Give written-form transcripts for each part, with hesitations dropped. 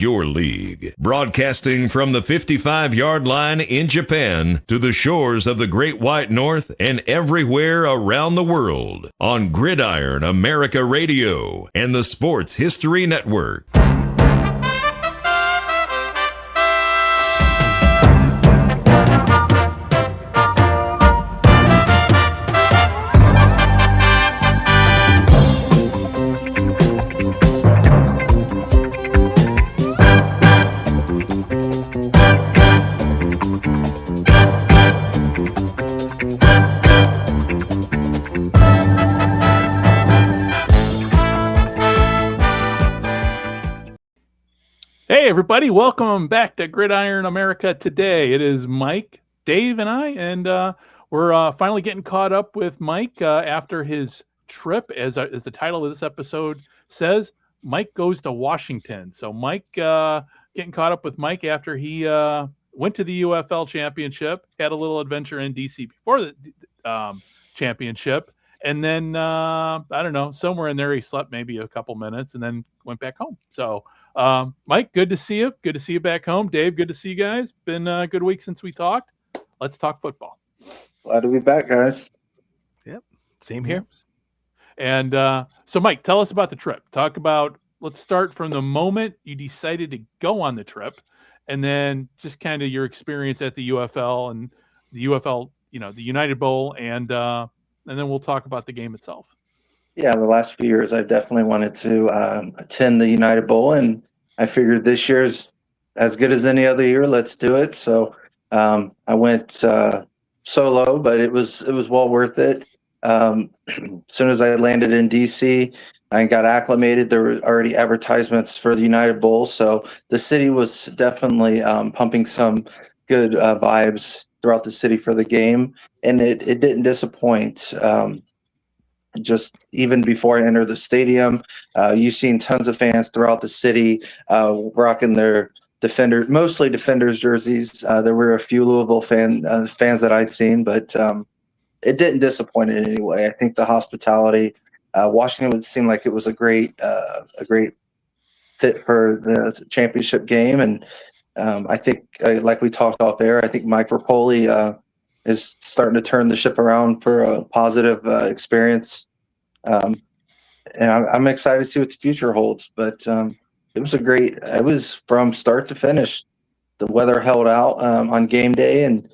Your league, broadcasting from the 55-yard line in Japan to the shores of the Great White North and everywhere around the world on Gridiron America Radio and the Sports History Network. Hey, everybody. Welcome back to Gridiron America Today. It is Mike, Dave, and I, and we're finally getting caught up with Mike after his trip. As the title of this episode says, Mike goes to Washington. So Mike, getting caught up with Mike after he went to the UFL championship, had a little adventure in D.C. before the championship, and then, I don't know, somewhere in there he slept maybe a couple minutes and then went back home. So Mike, good to see you. Good to see you back home. Dave, good to see you guys. Been a good week since we talked. Let's talk football. Glad to be back, guys. Yep, same here. And so, Mike, tell us about the trip. Let's start from the moment you decided to go on the trip, and then just kind of your experience at the UFL and the UFL, the United Bowl, and then we'll talk about the game itself. Yeah, the last few years, I've definitely wanted to attend the United Bowl, and I figured this year's as good as any other year. Let's do it. So I went solo, but it was well worth it. As soon as I landed in D.C., I got acclimated. There were already advertisements for the United Bowl, so the city was definitely pumping some good vibes throughout the city for the game, and it didn't disappoint. Just even before I entered the stadium, you've seen tons of fans throughout the city rocking their mostly Defenders jerseys. There were a few Louisville fans that I've seen, but it didn't disappoint in any way. I think the hospitality, Washington would seem like it was a great fit for the championship game, and I think, like we talked off there, I think Mike Rapoli is starting to turn the ship around for a positive experience. And I'm excited to see what the future holds. But it was from start to finish. The weather held out on game day, and a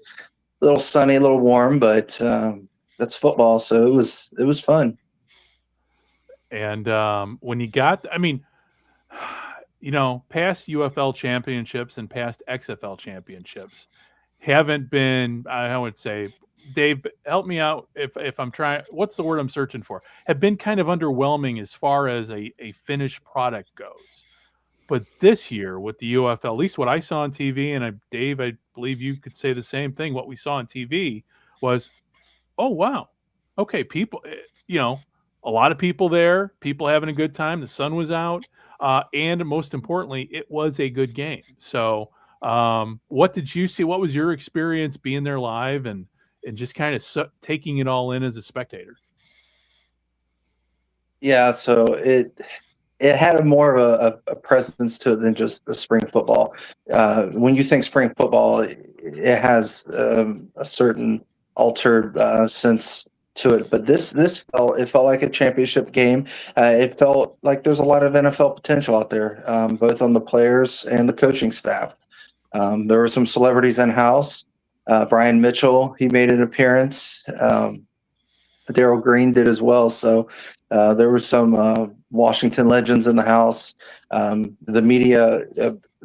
little sunny, a little warm, but that's football. So it was fun. And when you got, past UFL championships and past XFL championships haven't been, I would say, Dave, help me out if I'm trying, what's the word I'm searching for? Have been kind of underwhelming as far as a finished product goes. But this year with the UFL, at least what I saw on TV, and Dave, I believe you could say the same thing, what we saw on TV was, oh, wow. Okay, people, a lot of people there, people having a good time. The sun was out. And most importantly, it was a good game. So what did you see? What was your experience being there live and just kind of taking it all in as a spectator? Yeah, so it had more of a presence to it than just a spring football. When you think spring football, it has a certain altered sense to it. But this felt like a championship game. It felt like there's a lot of NFL potential out there, both on the players and the coaching staff. There were some celebrities in house. Brian Mitchell, he made an appearance. Darryl Green did as well. So there were some Washington legends in the house. The media,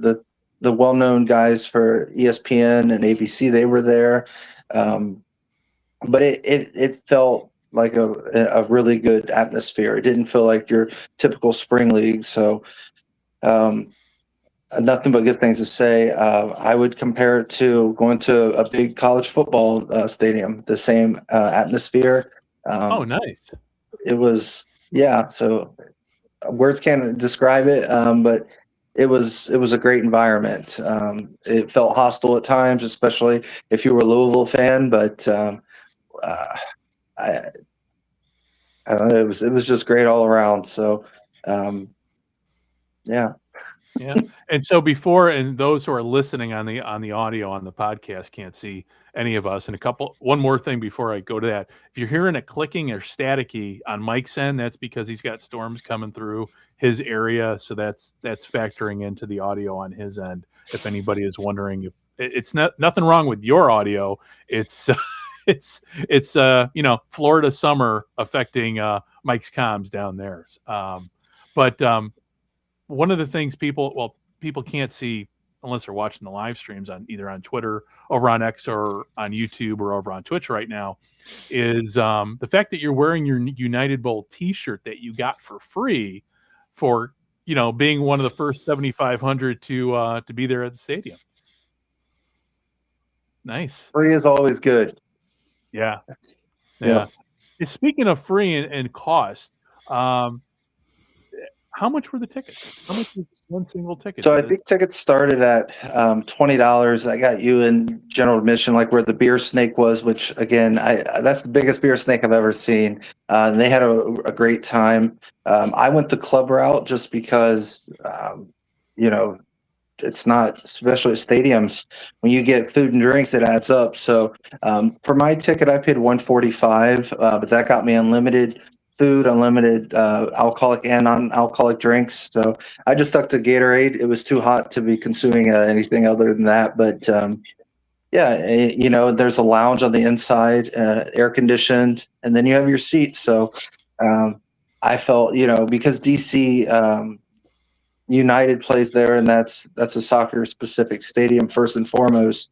the well-known guys for ESPN and ABC, they were there. But it felt like a really good atmosphere. It didn't feel like your typical spring league. So nothing but good things to say. I would compare it to going to a big college football stadium, the same atmosphere. Oh, nice. It was, yeah. So words can't describe it, but it was a great environment. It felt hostile at times, especially if you were a Louisville fan, but I don't know. It was just great all around. So, yeah. Yeah. And so before, and those who are listening on the audio on the podcast can't see any of us. And one more thing before I go to that. If you're hearing a clicking or staticky on Mike's end, that's because he's got storms coming through his area. So that's factoring into the audio on his end. If anybody is wondering, if it's nothing wrong with your audio, it's Florida summer affecting Mike's comms down there. But one of the things people can't see unless they're watching the live streams on either on Twitter, over on X, or on YouTube, or over on Twitch right now, is the fact that you're wearing your United Bowl T-shirt that you got for free for being one of the first 7,500 to be there at the stadium. Nice. Free is always good. Yeah. Speaking of free and cost, how much were the tickets? How much was one single ticket? So I think tickets started at $20. I got you in general admission, like where the beer snake was, which again, that's the biggest beer snake I've ever seen. And they had a great time. I went the club route just because, it's not, especially at stadiums, when you get food and drinks, it adds up. So for my ticket, I paid $145, but that got me unlimited food, unlimited alcoholic and non-alcoholic drinks. So I just stuck to Gatorade. It was too hot to be consuming anything other than that. But there's a lounge on the inside, air conditioned, and then you have your seats. So I felt, because DC United plays there, and that's a soccer specific stadium first and foremost.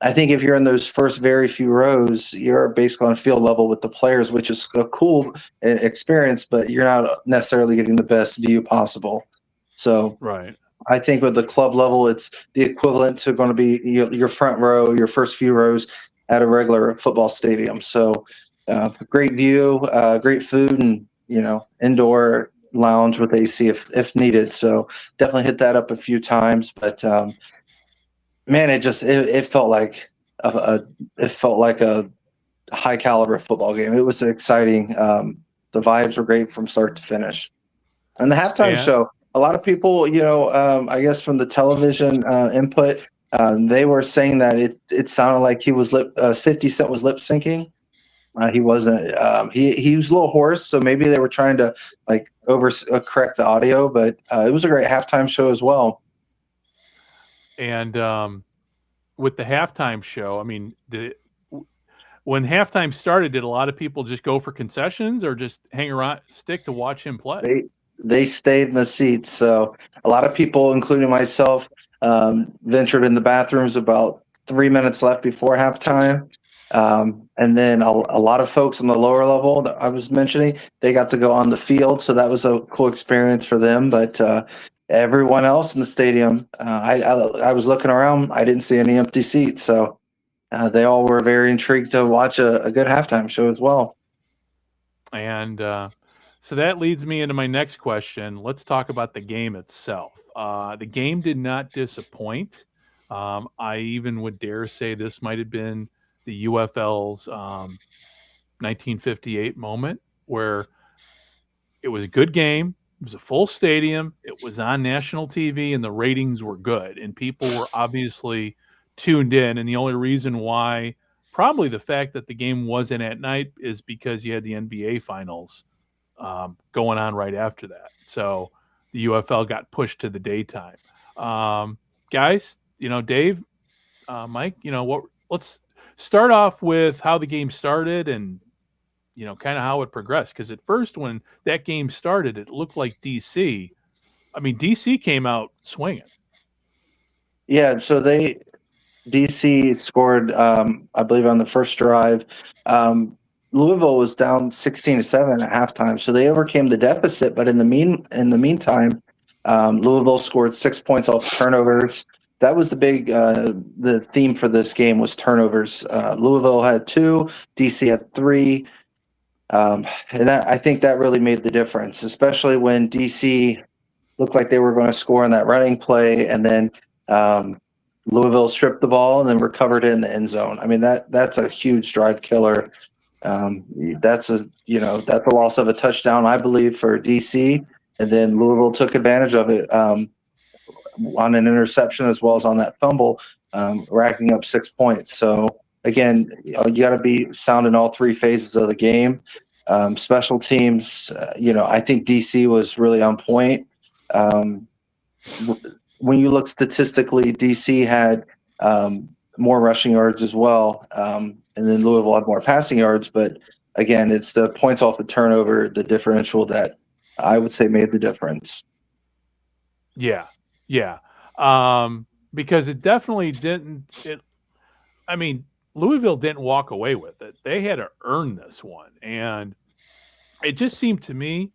I think if you're in those first very few rows, you're basically on field level with the players, which is a cool experience, but you're not necessarily getting the best view possible. So right. I think with the club level, it's the equivalent to going to be your front row, your first few rows at a regular football stadium. So great view, great food, and, indoor lounge with AC if needed. So definitely hit that up a few times, but man, it felt like a high caliber football game. It was exciting. The vibes were great from start to finish. And the halftime show, a lot of people, I guess from the television input, they were saying that it sounded like he was 50 Cent was lip syncing. He wasn't. He was a little hoarse, so maybe they were trying to correct the audio. But it was a great halftime show as well. And with the halftime show, I mean, when halftime started, did a lot of people just go for concessions or just hang around, stick to watch him play? They stayed in the seats. So a lot of people, including myself, ventured in the bathrooms about 3 minutes left before halftime. And then a lot of folks on the lower level that I was mentioning, they got to go on the field. So that was a cool experience for them. But everyone else in the stadium, I was looking around. I didn't see any empty seats. So they all were very intrigued to watch a good halftime show as well. And so that leads me into my next question. Let's talk about the game itself. The game did not disappoint. I even would dare say this might have been the UFL's 1958 moment, where it was a good game. It was a full stadium. It was on national TV, and the ratings were good, and people were obviously tuned in. And the only reason why, probably the fact that the game wasn't at night, is because you had the NBA finals going on right after that. So the UFL got pushed to the daytime. Guys, Dave, Mike, let's start off with how the game started and, kind of how it progressed. Because at first, when that game started, it looked like DC came out swinging. Yeah, so DC scored, I believe, on the first drive. Louisville was down 16-7 at halftime, so they overcame the deficit. But in the meantime, Louisville scored 6 points off turnovers. That was the big the theme for this game was turnovers. Louisville had 2, DC had 3, and I think that really made the difference, especially when DC looked like they were going to score in that running play, and then Louisville stripped the ball and then recovered it in the end zone. I mean, that's a huge drive killer. That's a loss of a touchdown, I believe, for DC, and then Louisville took advantage of it. on an interception as well as on that fumble, racking up 6 points. So again, you got to be sound in all three phases of the game. Special teams, I think DC was really on point. When you look statistically, DC had more rushing yards as well, and then Louisville had more passing yards. But again, it's the points off the turnover, the differential that I would say made the difference. Yeah. Because it definitely didn't. Louisville didn't walk away with it. They had to earn this one, and it just seemed to me,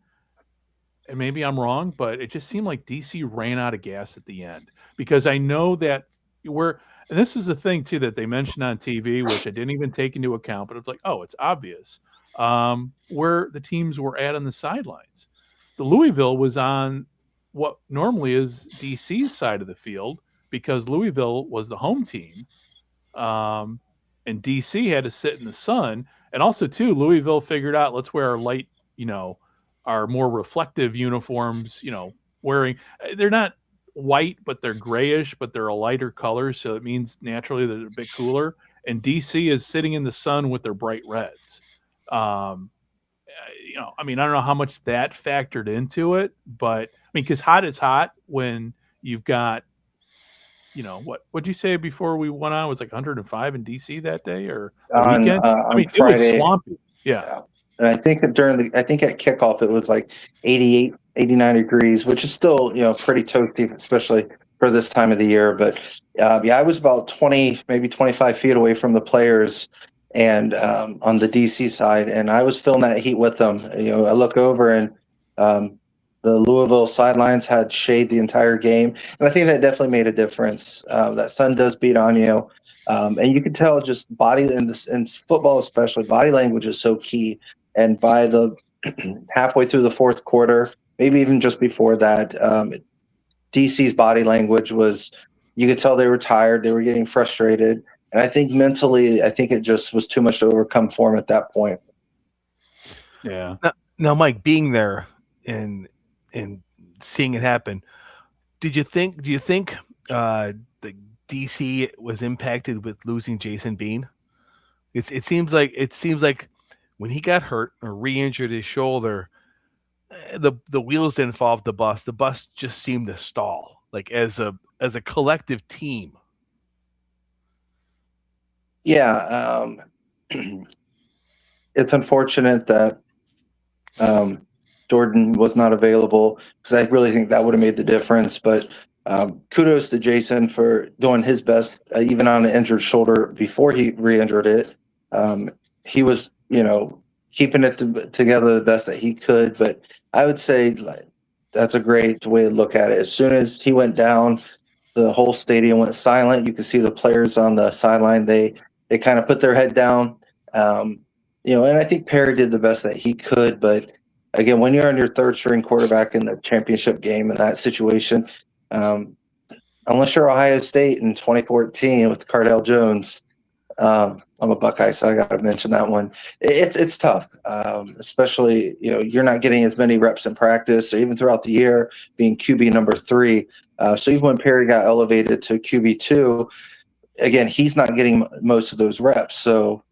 and maybe I'm wrong, but it just seemed like DC ran out of gas at the end, because I know that and this is the thing too that they mentioned on TV, which I didn't even take into account, but it's like, oh, it's obvious where the teams were at on the sidelines. The Louisville was on what normally is DC's side of the field, because Louisville was the home team, and DC had to sit in the sun. And also too, Louisville figured out, let's wear our light, our more reflective uniforms, wearing, they're not white, but they're grayish, but they're a lighter color. So it means naturally they're a bit cooler. And DC is sitting in the sun with their bright reds. I don't know how much that factored into it, but because hot is hot when you've got, what'd you say before we went on? It was like 105 in DC that day or the weekend? On Friday, it was swampy. Yeah. And I think at kickoff, it was like 88, 89 degrees, which is still, pretty toasty, especially for this time of the year. But I was about 20, maybe 25 feet away from the players and on the DC side, and I was feeling that heat with them. I look over and the Louisville sidelines had shade the entire game, and I think that definitely made a difference. That sun does beat on you. And you can tell just body in football, especially body language is so key. And by the halfway through the fourth quarter, maybe even just before that, DC's body language you could tell they were tired. They were getting frustrated. And I think mentally, it just was too much to overcome for them at that point. Yeah. Now, Mike, being there and seeing it happen, do you think the DC was impacted with losing Jason Bean? It seems like when he got hurt or re-injured his shoulder, the wheels didn't fall off the bus. The bus just seemed to stall, like as a collective team. Yeah, it's unfortunate that Jordan was not available, because I really think that would have made the difference. But kudos to Jason for doing his best, even on an injured shoulder before he re-injured it. He was, keeping it together the best that he could. But I would say that's a great way to look at it. As soon as he went down, the whole stadium went silent. You could see the players on the sideline. They kind of put their head down. And I think Perry did the best that he could. But again, when you're on your third string quarterback in the championship game in that situation, unless you're Ohio State in 2014 with Cardell Jones, I'm a Buckeye, so I got to mention that one. It's tough, especially you're not getting as many reps in practice or even throughout the year being QB number 3. So even when Perry got elevated to QB 2, again, he's not getting most of those reps. So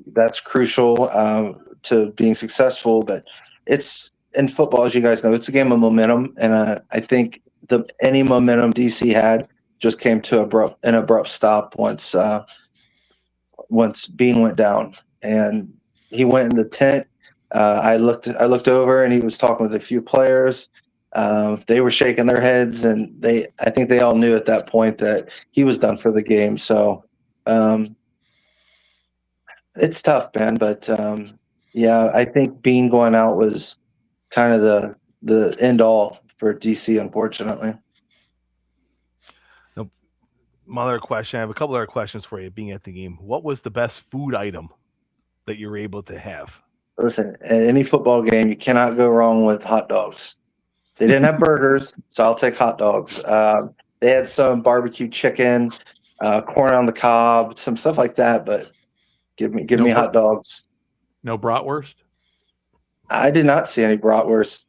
that's crucial to being successful. But it's in football, as you guys know, it's a game of momentum, and I think any momentum DC had just came to an abrupt stop once Bean went down, and he went in the tent. I looked over, and he was talking with a few players. They were shaking their heads, and I think they all knew at that point that he was done for the game. So it's tough, man. But I think Bean going out was kind of the end all for DC, unfortunately. My other question, I have a couple other questions for you being at the game. What was the best food item that you were able to have? Listen, at any football game, you cannot go wrong with hot dogs. They didn't have burgers, so I'll take hot dogs. They had some barbecue chicken, corn on the cob, some stuff like that, but give me hot dogs. No bratwurst? I did not see any bratwurst.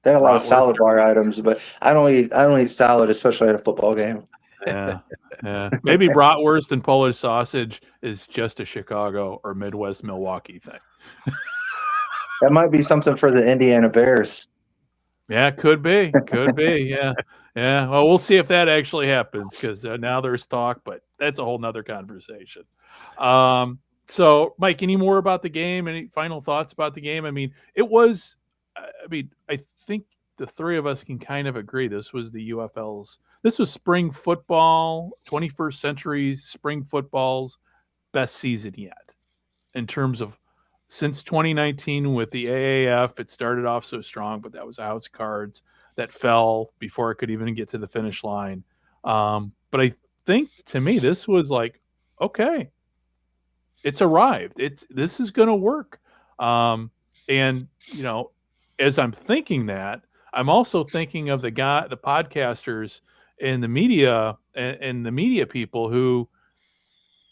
They had a lot of Bratwurst. salad bar items, but I don't eat salad, especially at a football game. Yeah, yeah. Maybe bratwurst and Polish sausage is just a Chicago or Midwest Milwaukee thing. That might be something for the Indiana Bears. Yeah, could be. Yeah, yeah. Well, we'll see if that actually happens because now there's talk, but that's a whole nother conversation. So, Mike, any more about the game? Any final thoughts about the game? I mean, it was. I mean, I think the three of us can kind of agree this was the UFL's. This was spring football, 21st century spring football's best season yet in terms of since 2019 with the AAF. It started off so strong, but that was a house cards that fell before it could even get to the finish line. But I think to me, this was like, okay, it's arrived. This is going to work. And you know, as I'm thinking that, I'm also thinking of the podcasters and the media and the media people who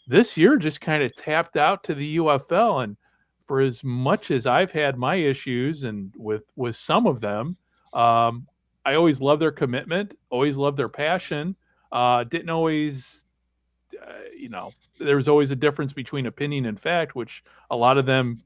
this year just kind of tapped out to the UFL. And for as much as I've had my issues and with some of them, I always loved their commitment, always loved their passion. Didn't always, there was always a difference between opinion and fact, which a lot of them,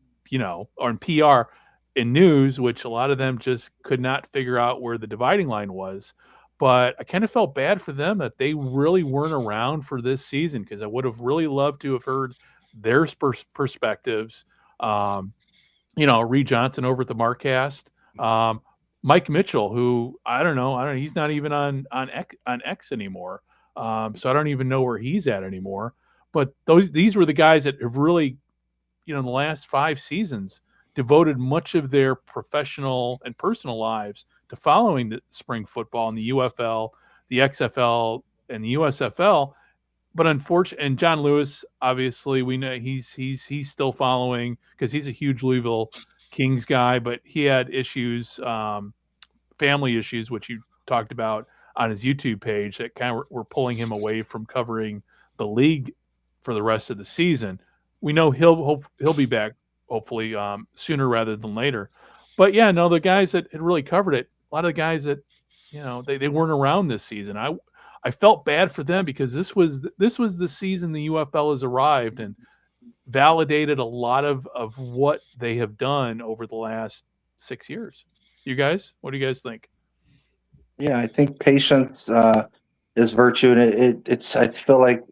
on PR and news, which a lot of them just could not figure out where the dividing line was. But I kind of felt bad for them that they really weren't around for this season because I would have really loved to have heard their perspectives. Reed Johnson over at the Markcast, Mike Mitchell, who I don't know, he's not even on X anymore. So I don't even know where he's at anymore. But these were the guys that have really, in the last 5 seasons, devoted much of their professional and personal lives to following the spring football in the UFL, the XFL, and the USFL. But unfortunately, and John Lewis, obviously, we know he's still following because he's a huge Louisville Kings guy, but he had issues, family issues, which you talked about on his YouTube page that kind of were pulling him away from covering the league for the rest of the season. We know he'll be back hopefully sooner rather than later. But yeah, no, the guys that had really covered it, a lot of the guys that, they weren't around this season. I felt bad for them because this was the season the UFL has arrived and validated a lot of what they have done over the last 6 years. You guys, what do you guys think? Yeah, I think patience is virtue, and it's. I feel like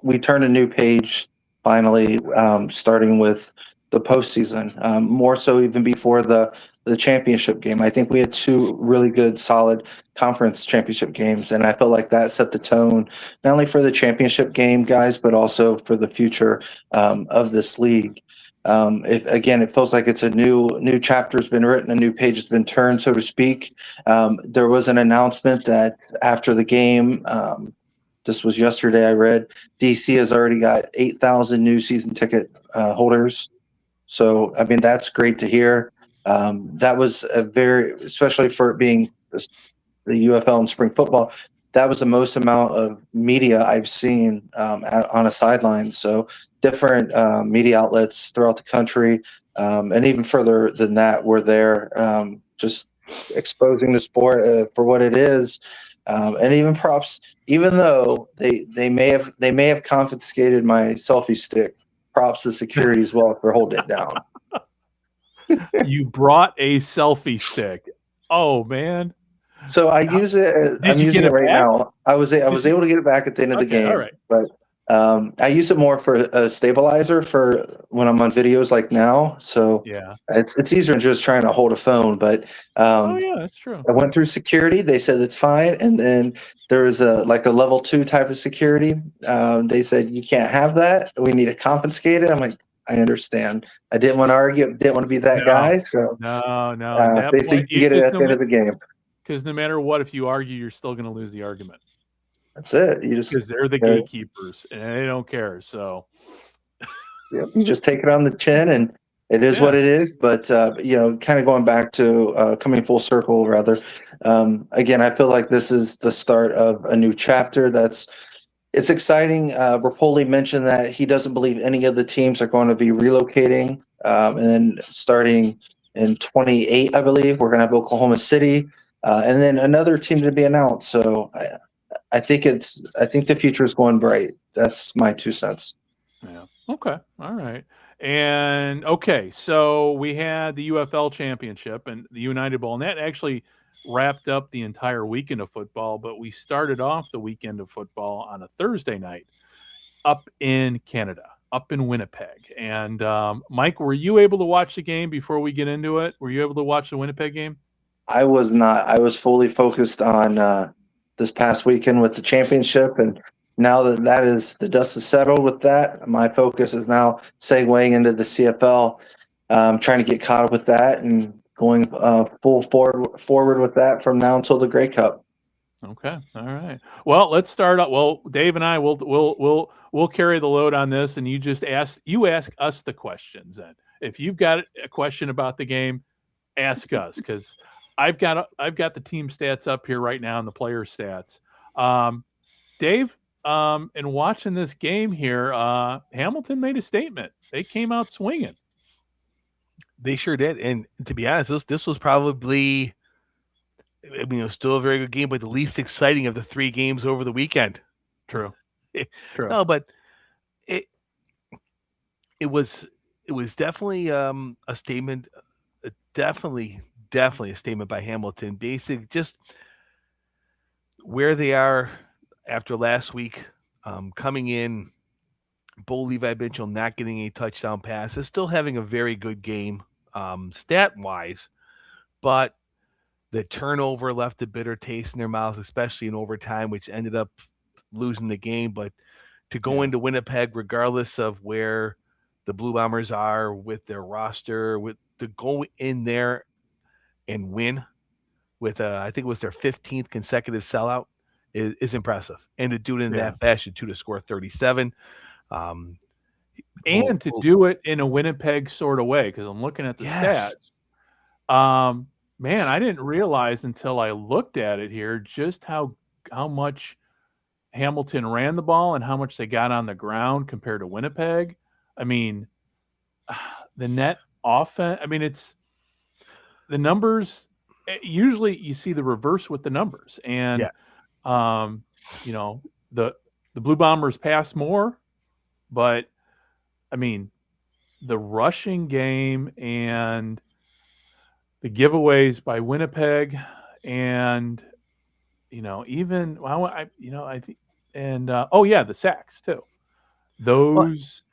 we turned a new page finally, starting with the postseason. More so even before the championship game. I think we had 2 really good, solid conference championship games, and I felt like that set the tone not only for the championship game, guys, but also for the future of this league. It feels like it's a new chapter's been written, a new page has been turned, so to speak. There was an announcement that after the game, this was yesterday, I read, D.C. has already got 8,000 new season ticket holders. So, I mean, that's great to hear. That was especially for it being the UFL and spring football, that was the most amount of media I've seen on a sideline. So different media outlets throughout the country, and even further than that, were there just exposing the sport for what it is. And even props, even though they may have confiscated my selfie stick, props to security as well for holding it down. You brought a selfie stick. Oh man. So I use it. I'm using it right now. I was able to get it back at the end of the game. All right. But I use it more for a stabilizer for when I'm on videos like now. So yeah, it's easier than just trying to hold a phone. But oh yeah, that's true. I went through security. They said it's fine, and then there was a level 2 type of security. They said you can't have that. We need to confiscate it. I'm like, I understand. I didn't want to argue. Didn't want to be that guy. So no. They said you can get it at the end of the game. Because no matter what, if you argue, you're still going to lose the argument. That's it. Because they're the gatekeepers and they don't care. So you just take it on the chin, and it is what it is. But kind of going back to coming full circle, rather. Again, I feel like this is the start of a new chapter. It's exciting. Rapoli mentioned that he doesn't believe any of the teams are going to be relocating and then starting in 28, I believe. We're going to have Oklahoma City, and then another team to be announced. So I think the future is going bright. That's my 2 cents. Yeah. Okay. All right. And okay, so we had the UFL championship and the United Bowl, and that actually wrapped up the entire weekend of football. But we started off the weekend of football on a Thursday night up in Canada, up in Winnipeg. And Mike, were you able to watch the game before we get into it? Were you able to watch the Winnipeg game? I was not. I was fully focused on this past weekend with the championship, and now that is the dust is settled with that, my focus is now segueing into the CFL, trying to get caught up with that and going full forward with that from now until the Grey Cup. Okay. All right. Well, let's start up. Well, Dave and I we'll carry the load on this, and you ask us the questions. Then, if you've got a question about the game, ask us, because I've got the team stats up here right now and the player stats. Dave, in watching this game here, Hamilton made a statement. They came out swinging. They sure did, and to be honest, this was probably, I mean, it was still a very good game, but the least exciting of the 3 games over the weekend. True. True. No, but it was definitely a statement, definitely a statement by Hamilton. Basically, just where they are after last week, coming in, Bo Levi Mitchell not getting a touchdown pass, is still having a very good game stat-wise, but the turnover left a bitter taste in their mouth, especially in overtime, which ended up losing the game. But to go into Winnipeg, regardless of where the Blue Bombers are with their roster, to go in there and win with I think it was their 15th consecutive sellout is impressive. And to do it in that fashion, to score 37. And to do it in a Winnipeg sort of way, because I'm looking at the stats. Man, I didn't realize until I looked at it here just how much Hamilton ran the ball and how much they got on the ground compared to Winnipeg. I mean, the net offense, I mean, it's the numbers. Usually you see the reverse with the numbers. And, you know, the Blue Bombers pass more, but I mean, the rushing game and the giveaways by Winnipeg, and even I think, and the sacks too. Those,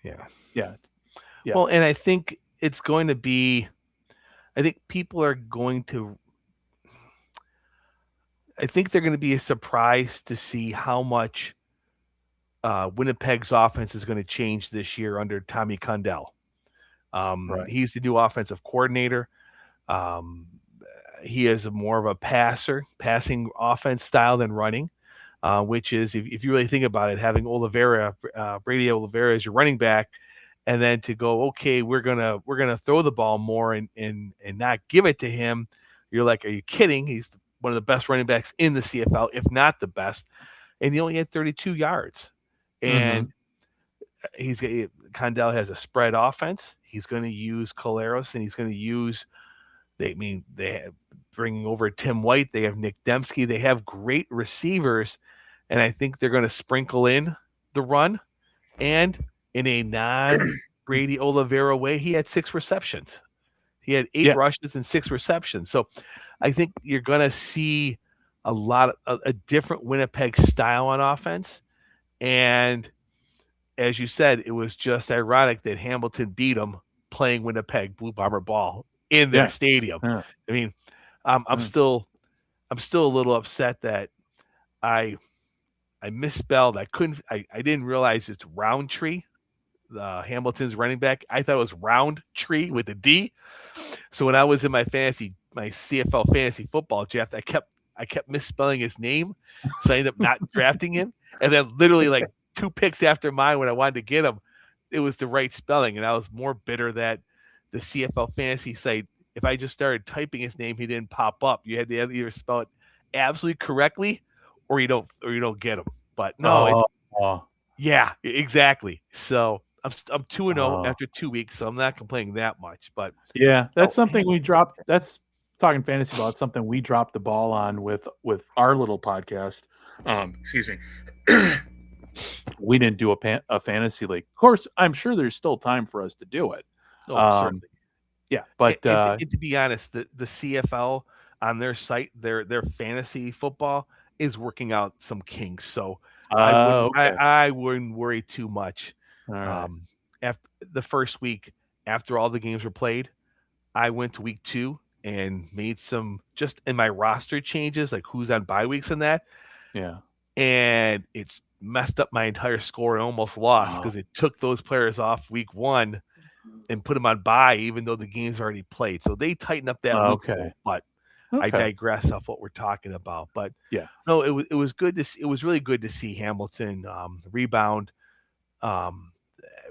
yeah. Well, and I think it's going to be. I think people are going to. I think they're going to be surprised to see how much Winnipeg's offense is going to change this year under Tommy Condell. He's the new offensive coordinator. He is more of a passing offense style than running, which is, if you really think about it, having Brady Oliveira as your running back, and then to go, okay, we're gonna throw the ball more and not give it to him. You're like, are you kidding? He's one of the best running backs in the CFL, if not the best, and he only had 32 yards. And Condell has a spread offense. He's going to use Collaros, and he's going to use. They have bringing over Tim White. They have Nick Dembski. They have great receivers, and I think they're going to sprinkle in the run. And in a non-Brady Oliveira way, he had 6 receptions. He had 8 rushes and 6 receptions. So I think you're going to see a different Winnipeg style on offense. And as you said, it was just ironic that Hamilton beat them playing Winnipeg Blue Bomber ball in their stadium. I mean, I'm still a little upset that I misspelled. I didn't realize it's Roundtree, Hamilton's running back. I thought it was Roundtree with a D. So when I was in my CFL fantasy football draft, I kept misspelling his name. So I ended up not drafting him. And then literally like 2 picks after mine, when I wanted to get him, it was the right spelling. And I was more bitter that the CFL fantasy site, if I just started typing his name, he didn't pop up. You had to either spell it absolutely correctly or you don't get him. But no, yeah, exactly. So I'm 2-0 after 2 weeks, so I'm not complaining that much. But Yeah, that's oh, something we dropped. That's talking fantasy ball. It's something we dropped the ball on with our little podcast. Excuse me. We didn't do a fantasy league. Of course, I'm sure there's still time for us to do it. certainly. Yeah, but And to be honest, the CFL on their site, their fantasy football is working out some kinks. So okay. I wouldn't worry too much. All right. After the first week, after all the games were played, I went to week 2 and made some just in my roster changes, like who's on bye weeks and that. Yeah. And it's messed up my entire score and almost lost because it took those players off week 1 and put them on bye, even though the game's already played. So they tighten up that loophole. Okay. But I digress off what we're talking about. But yeah, no, it was good to see. It was really good to see Hamilton rebound.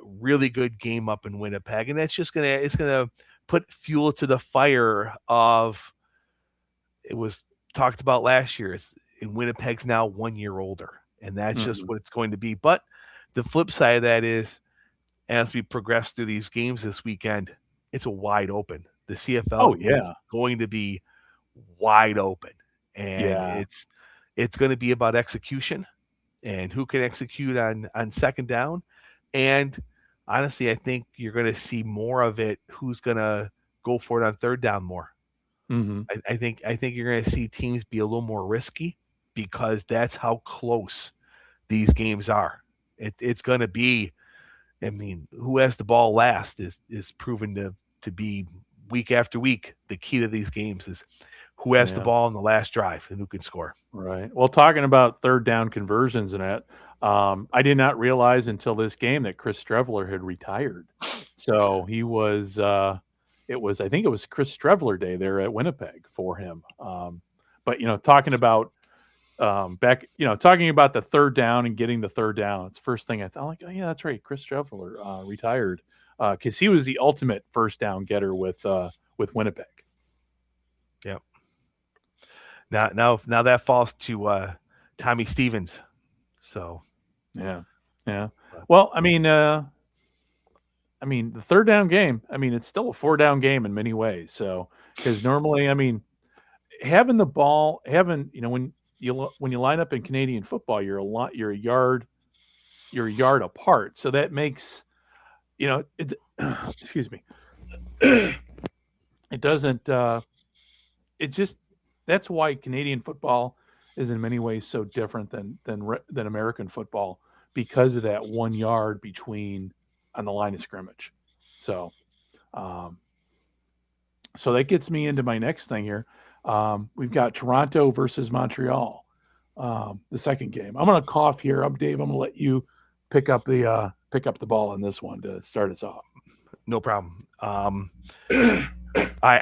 Really good game up in Winnipeg, and it's gonna put fuel to the fire of. It was talked about last year. In Winnipeg's now 1 year older, and that's just what it's going to be. But the flip side of that is, as we progress through these games this weekend, it's a wide open. The CFL is going to be wide open, and it's going to be about execution and who can execute on second down. And honestly, I think you're going to see more of it. Who's going to go for it on third down more? I think you're going to see teams be a little more risky because that's how close these games are. It's going to be. I mean, who has the ball last is proven to be week after week. The key to these games is who has the ball in the last drive and who can score. Right. Well, talking about third down conversions and that, I did not realize until this game that Chris Streveler had retired. So he was, I think it was Chris Streveler Day there at Winnipeg for him. But, talking about talking about the third down and getting the third down, it's the first thing I thought, like, oh yeah, that's right. Chris Streveler retired because he was the ultimate first down getter with Winnipeg. Yep. Now that falls to Tommy Stevens. So yeah. Well, I mean, the third down game. I mean, it's still a 4-down game in many ways. So because normally, I mean, having the ball, when you line up in Canadian football, you're a yard apart. So that makes, excuse me. It doesn't. That's why Canadian football is in many ways so different than American football because of that 1 yard between on the line of scrimmage. So, so that gets me into my next thing here. We've got Toronto versus Montreal, the second game. I'm going to cough here. Dave. I'm going to let you pick up the ball on this one to start us off. No problem. I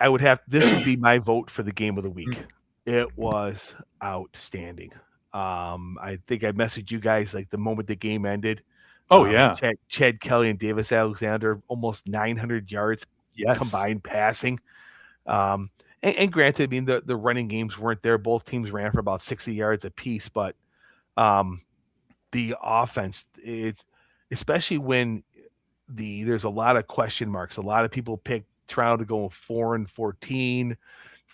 would have. This would be my vote for the game of the week. It was outstanding. I think I messaged you guys like the moment the game ended. Oh yeah, Chad Kelly and Davis Alexander, almost 900 yards combined passing. And granted, I mean the running games weren't there. Both teams ran for about 60 yards apiece, but the offense, it's especially when there's a lot of question marks. A lot of people picked Toronto to go 4-14,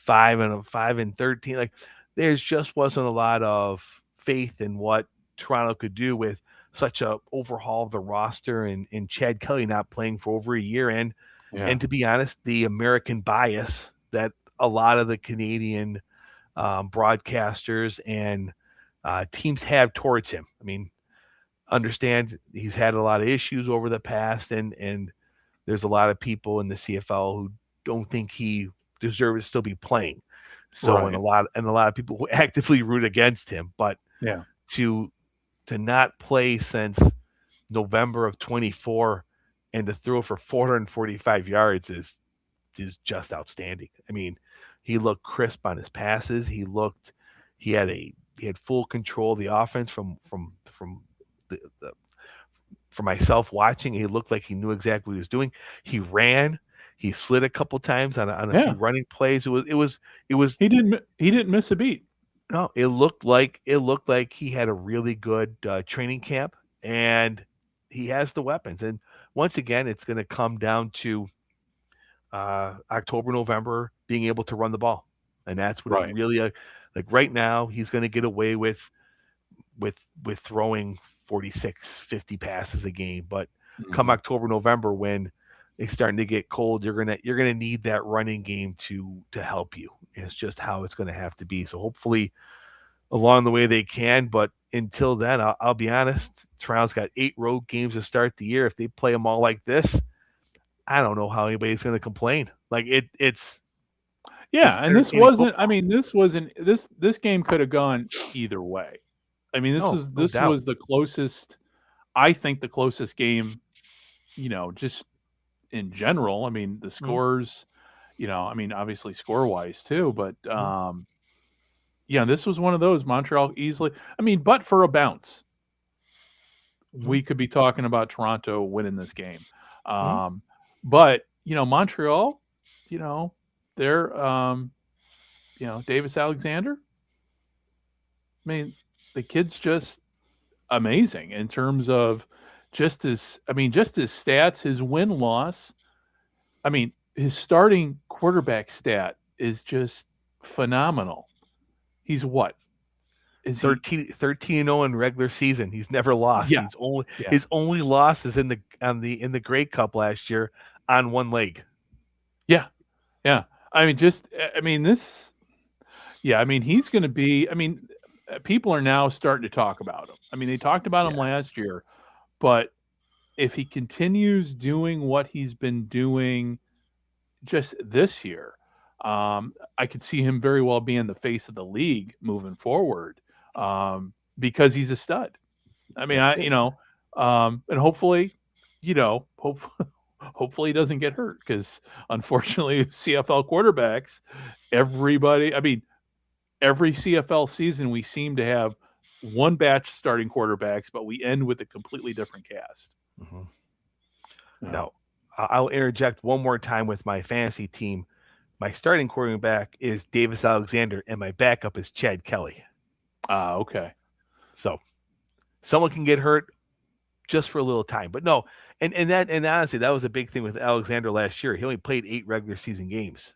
5-13. Like there's just wasn't a lot of faith in what Toronto could do with such a overhaul of the roster and Chad Kelly not playing for over a year. And to be honest, the American bias that a lot of the Canadian broadcasters and teams have towards him. I mean, understand he's had a lot of issues over the past, and there's a lot of people in the CFL who don't think he deserves to still be playing. So, and a lot of people who actively root against him, but to not play since November of 24 and to throw for 445 yards is just outstanding. I mean, he looked crisp on his passes. He had full control of the offense from for myself watching. He looked like he knew exactly what he was doing. He ran. He slid a couple times on a few running plays. It was. He didn't miss a beat. No, it looked like he had a really good training camp, and he has the weapons. And once again, it's going to come down to October, November, being able to run the ball, and that's what it Right. really like. Right now, he's going to get away with throwing 46, 50 passes a game, but come Mhm. October, November, when it's starting to get cold, you're gonna need that running game to help you. It's just how it's going to have to be. So hopefully, along the way they can, but until then, I'll be honest. Toronto's got 8 road games to start the year. If they play them all like this, I don't know how anybody's going to complain. Like it's Yeah, and this entertaining wasn't. I football. mean, this wasn't. This game could have gone either way. I mean, No, no this doubt. was the closest. I think the closest game. Just in general. I mean, the Mhm, scores. I mean, obviously score wise too, but mhm, yeah, this was one of those Montreal easily. I mean, but for a bounce, mhm, we could be talking about Toronto winning this game. mhm. Um, but Montreal, you know, they're Davis Alexander. I mean, the kid's just amazing in terms of just his stats, his win loss. I mean, his starting quarterback stat is just phenomenal. He's what? Is he 13-0 in regular season. He's never lost. Yeah, He's only yeah, his only loss is in the Grey Cup last year on one leg. yeah, yeah. I mean, this yeah, I mean, he's gonna be people are now starting to talk about him. I mean, they talked about him Yeah. last year, but if he continues doing what he's been doing just this year, I could see him very well being the face of the league moving forward, because he's a stud. I mean, Yep. and hopefully, hope hopefully he doesn't get hurt because unfortunately, CFL quarterbacks, everybody, I mean, every CFL season we seem to have one batch of starting quarterbacks, but we end with a completely different cast. Mhm. Yeah. Now, I'll interject one more time with my fantasy team. My starting quarterback is Davis Alexander, and my backup is Chad Kelly. Ah, okay. So someone can get hurt just for a little time, but no. And honestly, that was a big thing with Alexander last year. He only played 8 regular season games,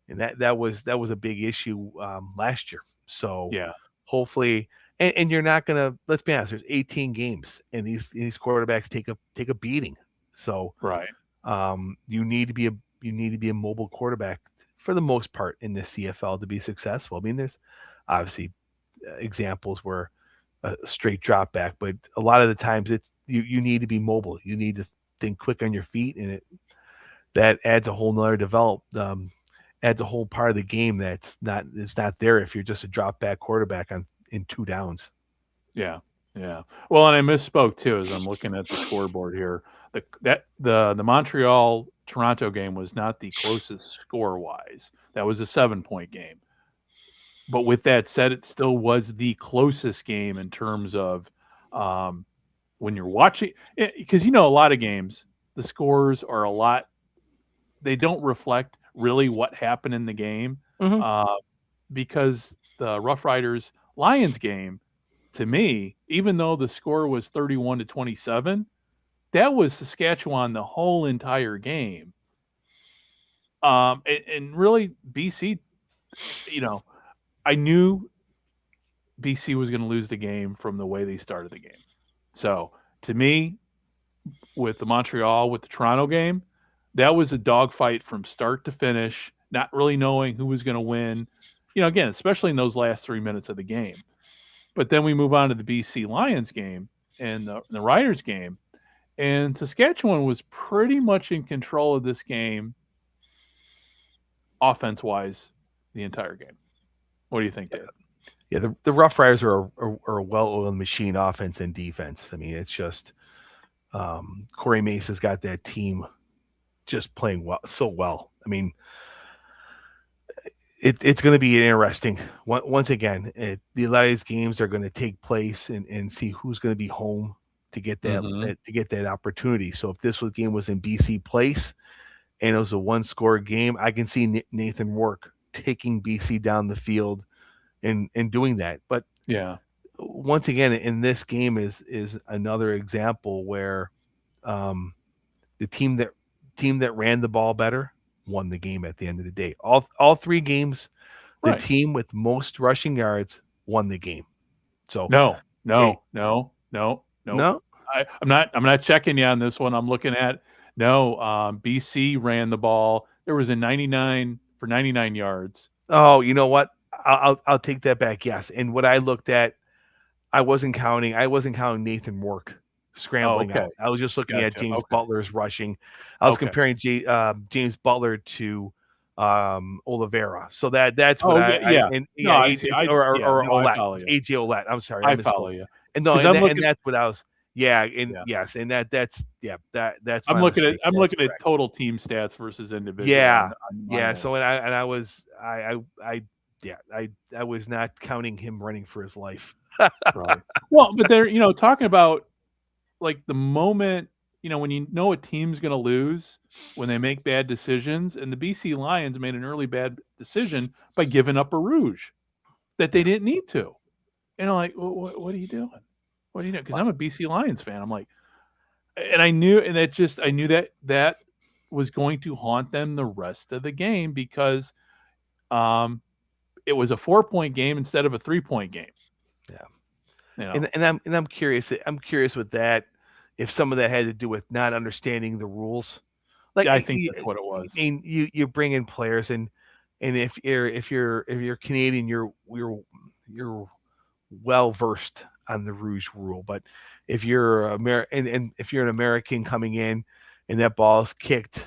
and that was a big issue last year. So Yeah. hopefully, and you're not gonna. Let's be honest. There's 18 games, and these quarterbacks take a beating. So Right. you need to be a mobile quarterback for the most part in the CFL to be successful. I mean, there's obviously examples where a straight drop back, but a lot of the times you need to be mobile. You need to think quick on your feet, and that adds a whole nother adds a whole part of the game that's not there if you're just a drop back quarterback in 2 downs. Yeah. Yeah. Well, and I misspoke too as I'm looking at the scoreboard here. The Montreal Toronto game was not the closest score wise. That was a 7-point game. But with that said, it still was the closest game in terms of um, when you're watching, because a lot of games the scores are a lot. They don't reflect really what happened in the game, Mhm. uh, because the Rough Riders Lions game, to me, even though the score was 31-27, that was Saskatchewan the whole entire game. And really, BC, you know, I knew BC was going to lose the game from the way they started the game. So to me, with the Toronto game, that was a dogfight from start to finish, not really knowing who was going to win. Again, especially in those last 3 minutes of the game. But then we move on to the BC Lions game and the Riders game, and Saskatchewan was pretty much in control of this game, offense wise, the entire game. What do you think, Dave? Yeah, the Rough Riders are a well-oiled machine, offense and defense. I mean, it's just Corey Mace's got that team just playing so well. I mean, it's going to be interesting. Once again, a lot of these games are going to take place and see who's going to be home to get that opportunity. So if this game was in BC Place and it was a 1-score game, I can see Nathan Rourke taking BC down the field and doing that. But Yeah. once again, in this game is another example where The team that ran the ball better won the game at the end of the day. All 3 games, the Right. team with most rushing yards won the game. So No. no. I'm not checking you on this one. I'm looking at BC ran the ball. There was a 99 for 99 yards. Oh, you know what? I'll take that back. Yes. And what I looked at, I wasn't counting Nathan Rourke scrambling okay. out. I was just looking at Gotcha. James Okay. Butler's rushing. I was Okay. comparing James Butler to Oliveira. So that's what Oh, I yeah. and No, I see. I Olette. follow you. AJ Olette. I'm sorry, I misspoke. follow you. And no, 'Cause and that's what I was. Yeah, and Yeah. yes, and that's I'm my looking mistake. at That's at correct. total team stats versus individual. Yeah, on my yeah. end. So I was not counting him running for his life. Right. Well, but they're talking about like the moment when you know a team's going to lose when they make bad decisions, and the BC Lions made an early bad decision by giving up a rouge that they didn't need to. And I'm like, what are you doing? What are you doing? Because I'm a BC Lions fan. I'm like, and I knew that was going to haunt them the rest of the game because it was a 4-point game instead of a 3-point game. Yeah. I'm curious. I'm curious with that if some of that had to do with not understanding the rules. Like I think that's what it was. I mean, you bring in players and if you're Canadian, you're well versed on the rouge rule. But if you're and if you're an American coming in and that ball's kicked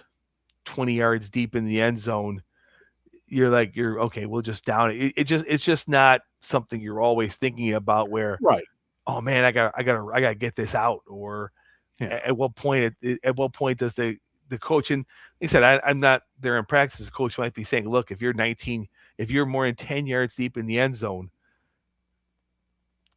20 yards deep in the end zone, you're okay. We'll just down it. It's just not something you're always thinking about. Where Right. Oh man, I gotta get this out. Or at what point does the coach, and like I said, I'm not there in practice. The coach might be saying, look, if you're more than 10 yards deep in the end zone,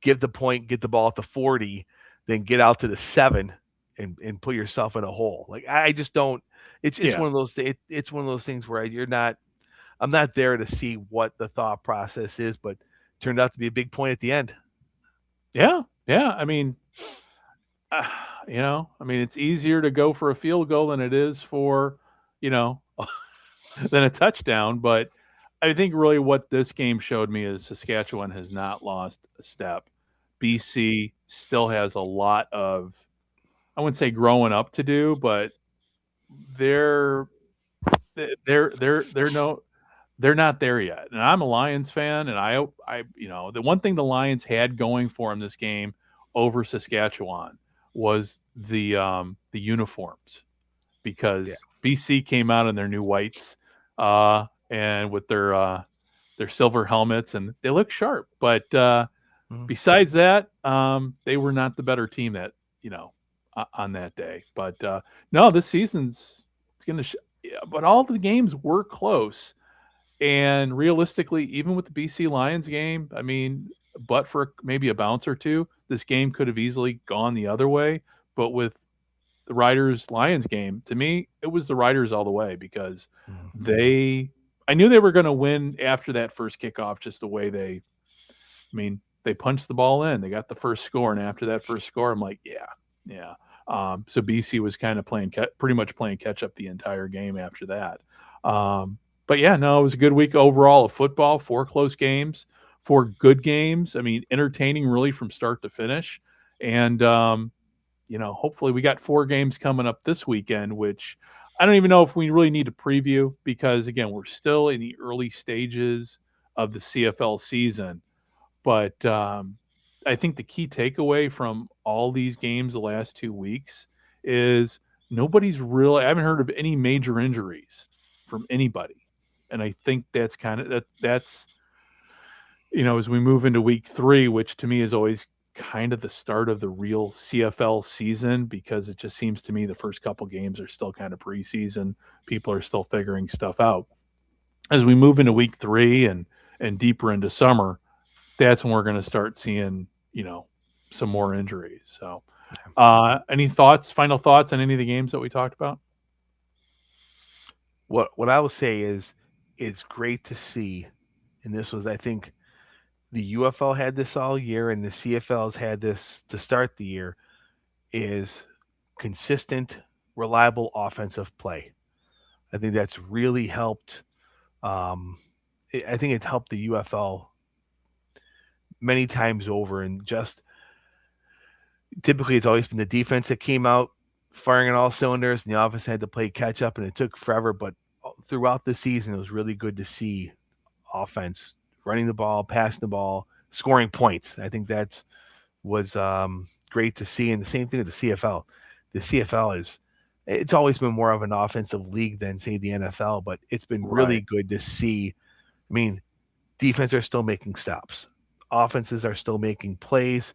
give the point, get the ball at the 40, then get out to the 7 and put yourself in a hole. Like I just don't. It's one of those. It's one of those things where I'm not there to see what the thought process is, but turned out to be a big point at the end. Yeah. I mean, it's easier to go for a field goal than it is for, than a touchdown. But I think really what this game showed me is Saskatchewan has not lost a step. BC still has a lot of, I wouldn't say growing up to do, but they're not there yet. And I'm a Lions fan, and I the one thing the Lions had going for them this game over Saskatchewan was the uniforms, because BC came out in their new whites and with their silver helmets, and they look sharp. But besides that, they were not the better team that on that day. But no, this season's it's going to. But all the games were close. And realistically, even with the BC Lions game, I mean, but for maybe a bounce or two, this game could have easily gone the other way. But with the Riders Lions game, to me, it was the Riders all the way, because I knew they were going to win after that first kickoff, just the way they punched the ball in. They got the first score, and after that first score, I'm like, yeah. So BC was kind of pretty much playing catch up the entire game after that. But yeah, no, it was a good week overall of football. 4 close games, 4 good games. I mean, entertaining really from start to finish. And, hopefully we got 4 games coming up this weekend, which I don't even know if we really need to preview, because, again, we're still in the early stages of the CFL season. But I think the key takeaway from all these games the last 2 weeks is I haven't heard of any major injuries from anybody. And I think that's as we move into week 3, which to me is always kind of the start of the real CFL season, because it just seems to me the first couple games are still kind of preseason. People are still figuring stuff out. As we move into week 3 and deeper into summer, that's when we're going to start seeing, some more injuries. So any final thoughts on any of the games that we talked about? What I will say is it's great to see, and this was, I think, the UFL had this all year and the CFL's had this to start the year, is consistent, reliable offensive play. I think that's really helped. I think it's helped the UFL many times over, and just typically it's always been the defense that came out firing on all cylinders, and the offense had to play catch up, and it took forever. But throughout the season, it was really good to see offense running the ball, passing the ball, scoring points. I think that was great to see. And the same thing with the CFL. The CFL it's always been more of an offensive league than, say, the NFL, but it's been really good to see. I mean, defense are still making stops. Offenses are still making plays,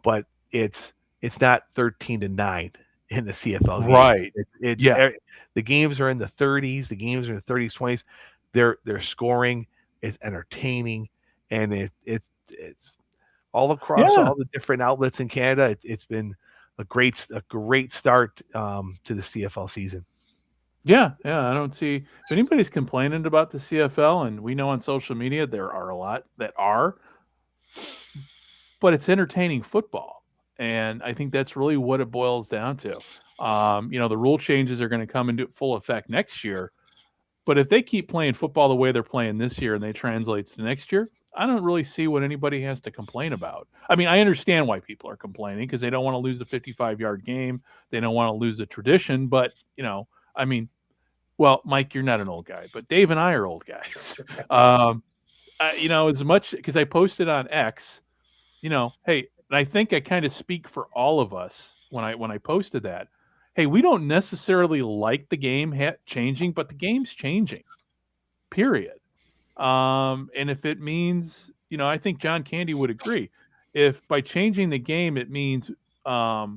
but it's not 13-9 in the CFL game. Right. The games are in the 30s. The games are in the 30s, 20s. They're scoring. It's entertaining, and it's all across all the different outlets in Canada. It's been a great start to the CFL season. Yeah. I don't see if anybody's complaining about the CFL, and we know on social media there are a lot that are, but it's entertaining football, and I think that's really what it boils down to. The rule changes are going to come into full effect next year, but if they keep playing football the way they're playing this year and they translate to next year, I don't really see what anybody has to complain about. I mean, I understand why people are complaining because they don't want to lose the 55-yard game. They don't want to lose the tradition. But, I mean, well, Mike, you're not an old guy, but Dave and I are old guys. As much because I posted on X, hey, and I think I kind of speak for all of us when I posted that. Hey, we don't necessarily like the game changing, but the game's changing, period. And if it means, I think John Candy would agree. If by changing the game, it means for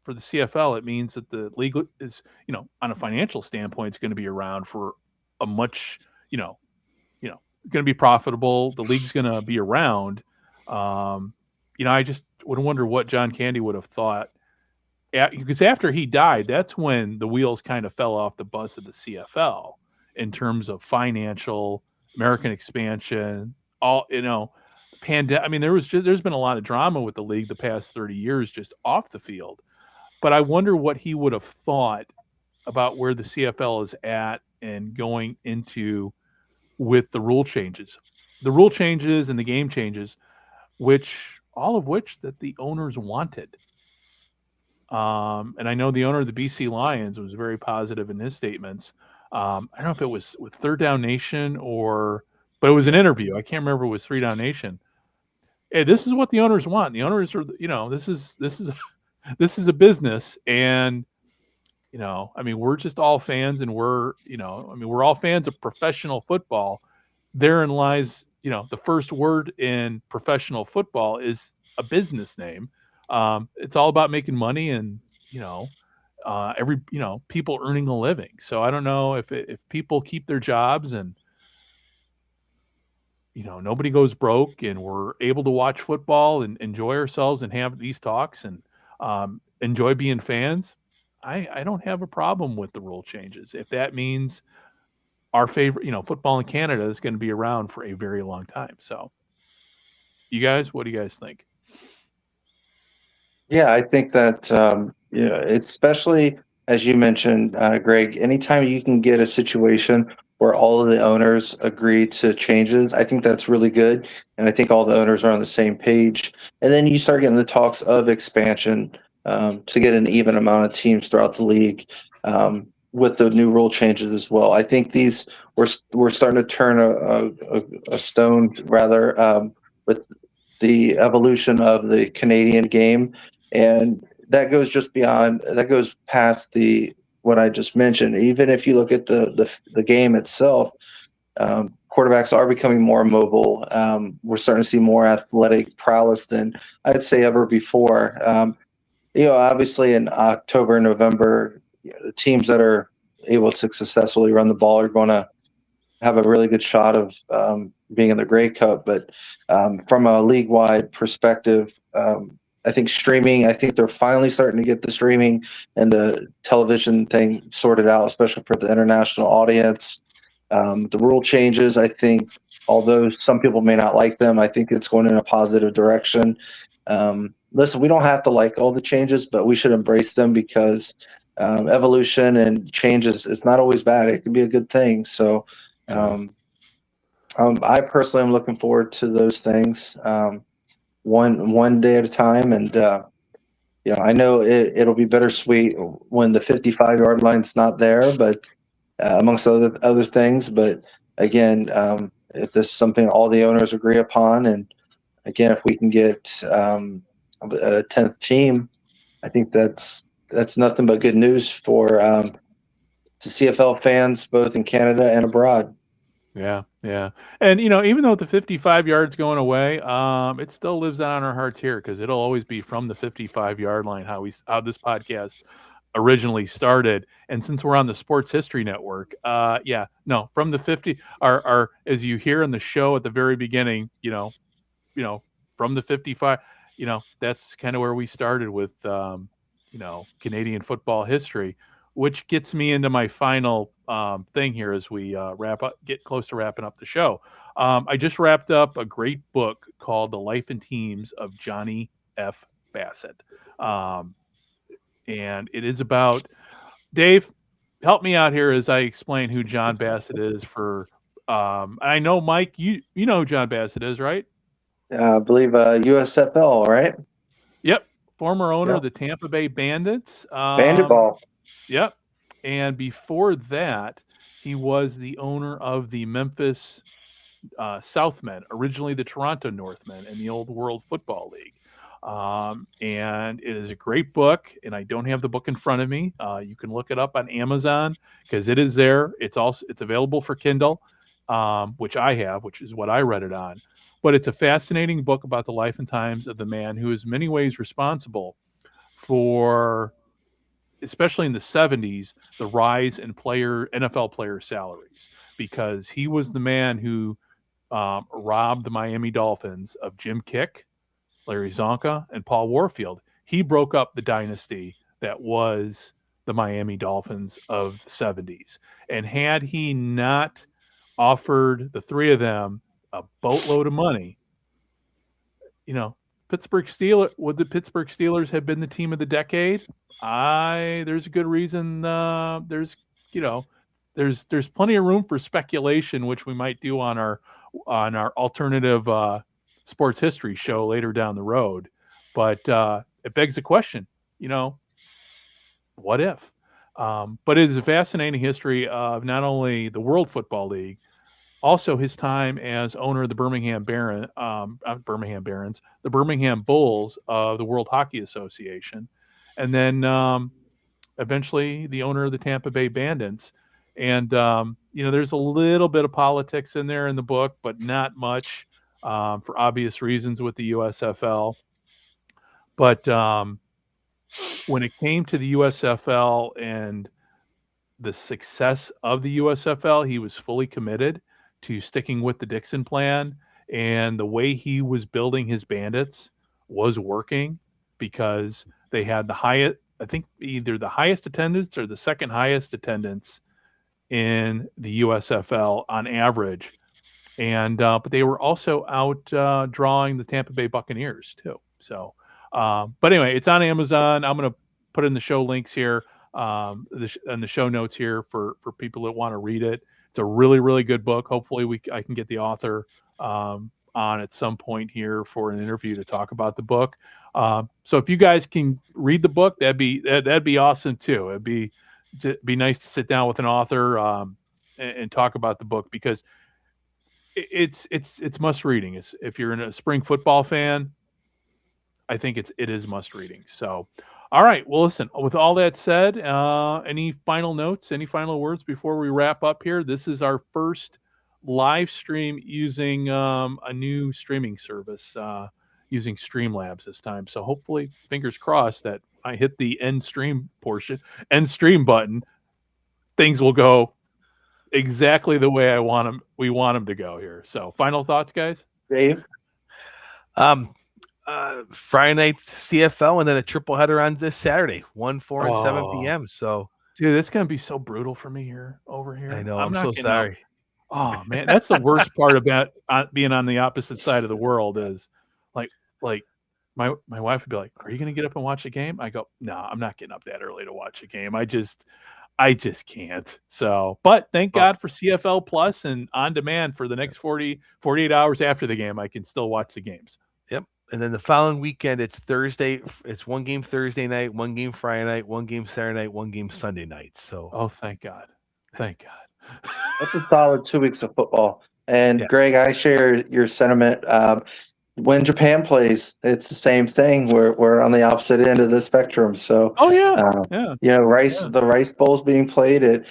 the CFL, it means that the league is, on a financial standpoint, it's going to be around for a much, going to be profitable. The league's going to be around. I just would wonder what John Candy would have thought. Because after he died, that's when the wheels kind of fell off the bus of the CFL in terms of financial, American expansion, pandemic. I mean, there's been a lot of drama with the league the past 30 years just off the field. But I wonder what he would have thought about where the CFL is at and going into with the rule changes and the game changes, all of which that the owners wanted. And I know the owner of the BC Lions was very positive in his statements. I don't know if it was with Third Down Nation but it was an interview. I can't remember if it was 3 Down Nation. Hey, this is what the owners want. The owners are, this is a business, and I mean, we're just all fans, and we're all fans of professional football. Therein lies, the first word in professional football is a business name. It's all about making money and, people earning a living. So I don't know if people keep their jobs and, nobody goes broke and we're able to watch football and enjoy ourselves and have these talks and enjoy being fans. I don't have a problem with the rule changes. If that means our favorite, football in Canada is going to be around for a very long time. So you guys, what do you guys think? Yeah, I think that, especially as you mentioned, Greg, anytime you can get a situation where all of the owners agree to changes, I think that's really good. And I think all the owners are on the same page. And then you start getting the talks of expansion to get an even amount of teams throughout the league with the new rule changes as well. I think we're starting to turn a stone rather with the evolution of the Canadian game. And that goes past what I just mentioned. Even if you look at the game itself, quarterbacks are becoming more mobile. We're starting to see more athletic prowess than I'd say ever before. Obviously in October and November, the teams that are able to successfully run the ball are going to have a really good shot of being in the Grey Cup. But from a league-wide perspective, I think streaming, I think they're finally starting to get the streaming and the television thing sorted out, especially for the international audience. The rule changes, I think, although some people may not like them, I think it's going in a positive direction. listen, we don't have to like all the changes, but we should embrace them because evolution and change is not always bad. It can be a good thing. So I personally am looking forward to those things, one day at a time. And I know it'll be bittersweet when the 55-yard line's not there, but amongst other things. But again, if this is something all the owners agree upon, and again, if we can get a 10th team, I think that's nothing but good news for the CFL fans both in Canada and abroad. Yeah. And, even though the 55 yards going away, it still lives on our hearts here because it'll always be from the 55-yard line how this podcast originally started. And since we're on the Sports History Network, from the 50, our as you hear in the show at the very beginning, from the 55, that's kind of where we started with, Canadian football history, which gets me into my final thing here as we get close to wrapping up the show. I just wrapped up a great book called The Life and Teams of Johnny F. Bassett. And it is about, Dave, help me out here as I explain who John Bassett is for, I know, Mike, you know who John Bassett is, right? I believe USFL, right? Yep. Former owner of the Tampa Bay Bandits. Bandit ball. Yep. And before that, he was the owner of the Memphis Southmen, originally the Toronto Northmen in the old World Football League. And it is a great book, and I don't have the book in front of me. You can look it up on Amazon because it is there. It's available for Kindle, which I have, which is what I read it on. But it's a fascinating book about the life and times of the man who is in many ways responsible for, especially in the 70s, the rise in NFL player salaries, because he was the man who robbed the Miami Dolphins of Jim Kick, Larry Zonka, and Paul Warfield. He broke up the dynasty that was the Miami Dolphins of the 70s. And had he not offered the three of them a boatload of money, would the Pittsburgh Steelers have been the team of the decade? There's a good reason. There's plenty of room for speculation, which we might do on our alternative sports history show later down the road. But it begs the question, what if? But it is a fascinating history of not only the World Football League, also his time as owner of the Birmingham Barons, the Birmingham Bulls of the World Hockey Association, and then eventually the owner of the Tampa Bay Bandits. And there's a little bit of politics in there in the book, but not much, for obvious reasons with the USFL. But when it came to the USFL and the success of the USFL, he was fully committed to sticking with the Dixon plan, and the way he was building his Bandits was working because they had the highest, I think either the highest attendance or the second highest attendance in the USFL on average. And but they were also out drawing the Tampa Bay Buccaneers too. So, but anyway, it's on Amazon. I'm going to put in the show links here, and the show notes here for people that want to read it. It's a really, really good book. Hopefully I can get the author on at some point here for an interview to talk about the book. So if you guys can read the book, that'd be awesome too. It'd be nice to sit down with an author and talk about the book, because it's must reading. If you're a spring football fan, I think it is must reading. So, all right. Well, listen, with all that said, any final notes, any final words before we wrap up here? This is our first live stream using a new streaming service, using Streamlabs this time. So hopefully, fingers crossed, that I hit the end stream button, things will go exactly the way we want them to go here. So final thoughts, guys? Dave? Friday night CFL and then a triple header on this Saturday, 1, 4, and 7 p.m. So, dude, it's gonna be so brutal for me over here. I know. I'm so sorry. Oh man, that's the worst part about being on the opposite side of the world is like my wife would be like, "Are you going to get up and watch a game?" I go, "No, I'm not getting up that early to watch a game. I just can't." So, but thank Well, God for CFL Plus and on demand for the next 48 hours after the game, I can still watch the games. yep. And then the following weekend, it's Thursday. It's one game Thursday night, one game Friday night, one game Saturday night, one game Sunday night. So, Oh, thank God. Thank God. That's a solid 2 weeks of football. And Yeah. Greg, I share your sentiment. When Japan plays, it's the same thing. We're on the opposite end of the spectrum. So, Oh yeah. uh, Yeah. the Rice Bowl's being played at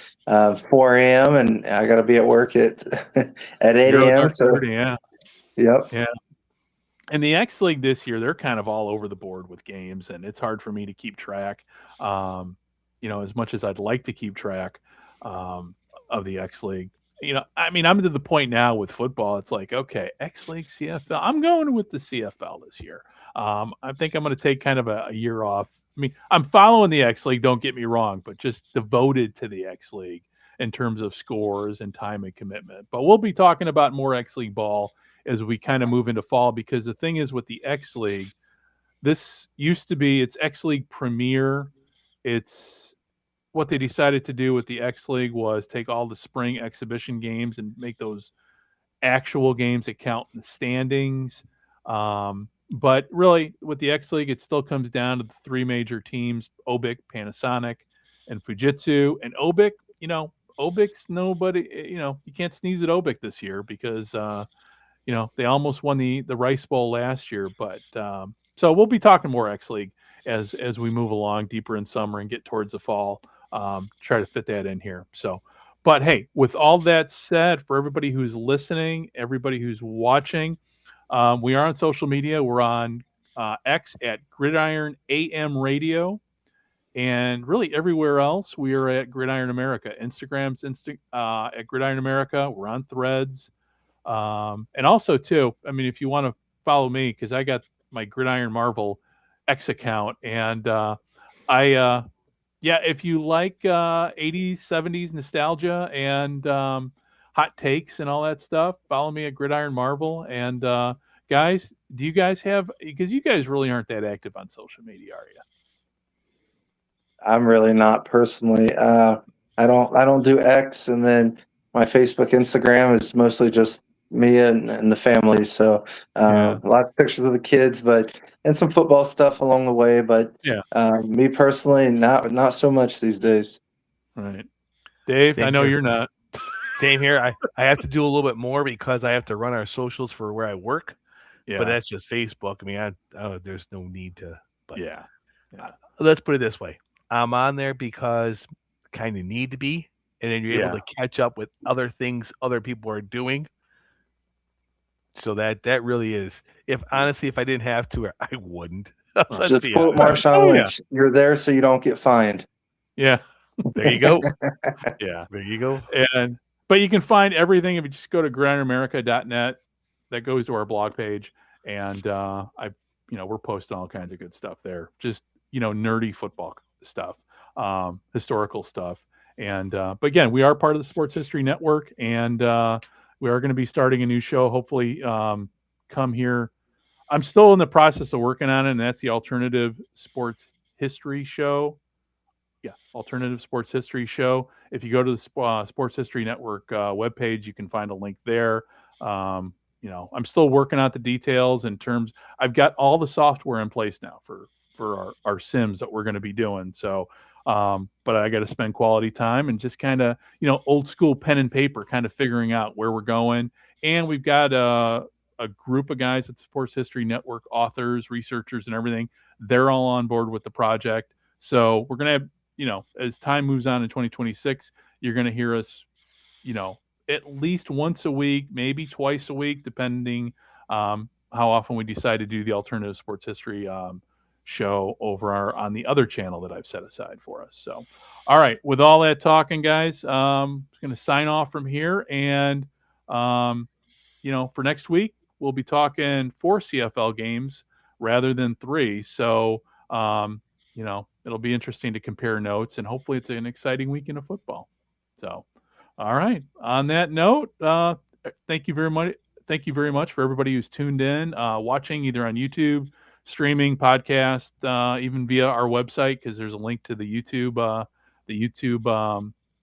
4 a.m. and I got to be at work at at 8 0 a.m. dark So, 30, yeah. yep. Yeah. And the X League this year, they're kind of all over the board with games, and it's hard for me to keep track. As much as I'd like to keep track um, of the X League. I mean, I'm to the point now with football. It's like, okay, X League, CFL. I'm going with the CFL this year. I think I'm going to take kind of a year off. I mean, I'm following the X League. Don't get me wrong, but just devoted to the X League in terms of scores and time and commitment. But we'll be talking about more X League ball as we kind of move into fall, because the thing is with the X League, this used to be it's X League Premier. It's what they decided to do with the X League was take all the spring exhibition games and make those actual games that count in the standings. But really, with the X League, it still comes down to the three major teams: Obic, Panasonic, and Fujitsu. And Obic, Obic's nobody. You can't sneeze at Obic this year because they almost won the Rice Bowl last year. But so we'll be talking more X League as we move along deeper in summer and get towards the fall. Try to fit that in here. So, but hey, with all that said, for everybody who's listening, everybody who's watching, we are on social media. We're on X at Gridiron AM Radio. And really everywhere else, we are at Gridiron America. Instagram's at Gridiron America. We're on Threads. And also, too, I mean, if you want to follow me, because I got my Gridiron Marvel X account. And if you like 80s, 70s nostalgia and hot takes and all that stuff, follow me at Gridiron Marvel. And guys, do you guys have, because you guys really aren't that active on social media, are you? I'm really not personally. I don't do X, and then my Facebook, Instagram is mostly just me and the family. So Yeah. lots of pictures of the kids, and some football stuff along the way. But Yeah. me personally, not so much these days. Right. Dave, I Same know here. you're not. Same here. I have to do a little bit more because I have to run our socials for where I work. Yeah. But that's just Facebook. I mean, there's no need to. But Yeah. let's put it this way: I'm on there because kind of need to be, and then you're able to catch up with other things other people are doing. So that really is. If honestly, if I didn't have to, I wouldn't. Let's Just be quote honest. Marshawn Oh, yeah. Lynch: "You're there so you don't get fined." Yeah. There you go. Yeah. There you go. But you can find everything if you just go to gridironamerica.net. That goes to our blog page, and we're posting all kinds of good stuff there. Just nerdy football stuff, historical stuff, and but again, we are part of the Sports History Network, and we are going to be starting a new show. Hopefully, come here. I'm still in the process of working on it, and that's the Alternative Sports History Show. Yeah, Alternative Sports History Show. If you go to the Sports History Network webpage, you can find a link there. I'm still working out the details in terms. I've got all the software in place now for our sims that we're going to be doing. So, but I got to spend quality time and just kind of old school pen and paper, kind of figuring out where we're going. And we've got a group of guys at Sports History Network, authors, researchers, and everything. They're all on board with the project. So we're going to have, as time moves on in 2026, you're going to hear us, at least once a week, maybe twice a week, depending how often we decide to do the Alternative Sports History show over on the other channel that I've set aside for us. So, all right, with all that talking, guys, I'm going to sign off from here. And, for next week, we'll be talking 4 CFL games rather than 3. So, it'll be interesting to compare notes, and hopefully it's an exciting weekend of football. So, all right. On that note, thank you very much. Thank you very much for everybody who's tuned in, watching either on YouTube, streaming podcast, even via our website, because there's a link to the YouTube,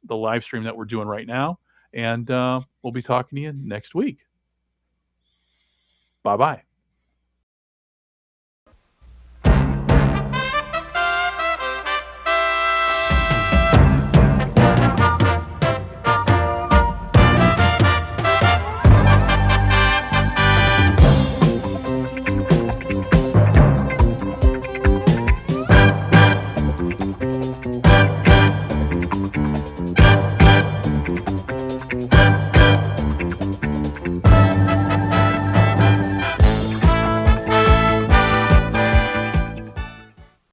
the live stream that we're doing right now. And we'll be talking to you next week. Bye-bye.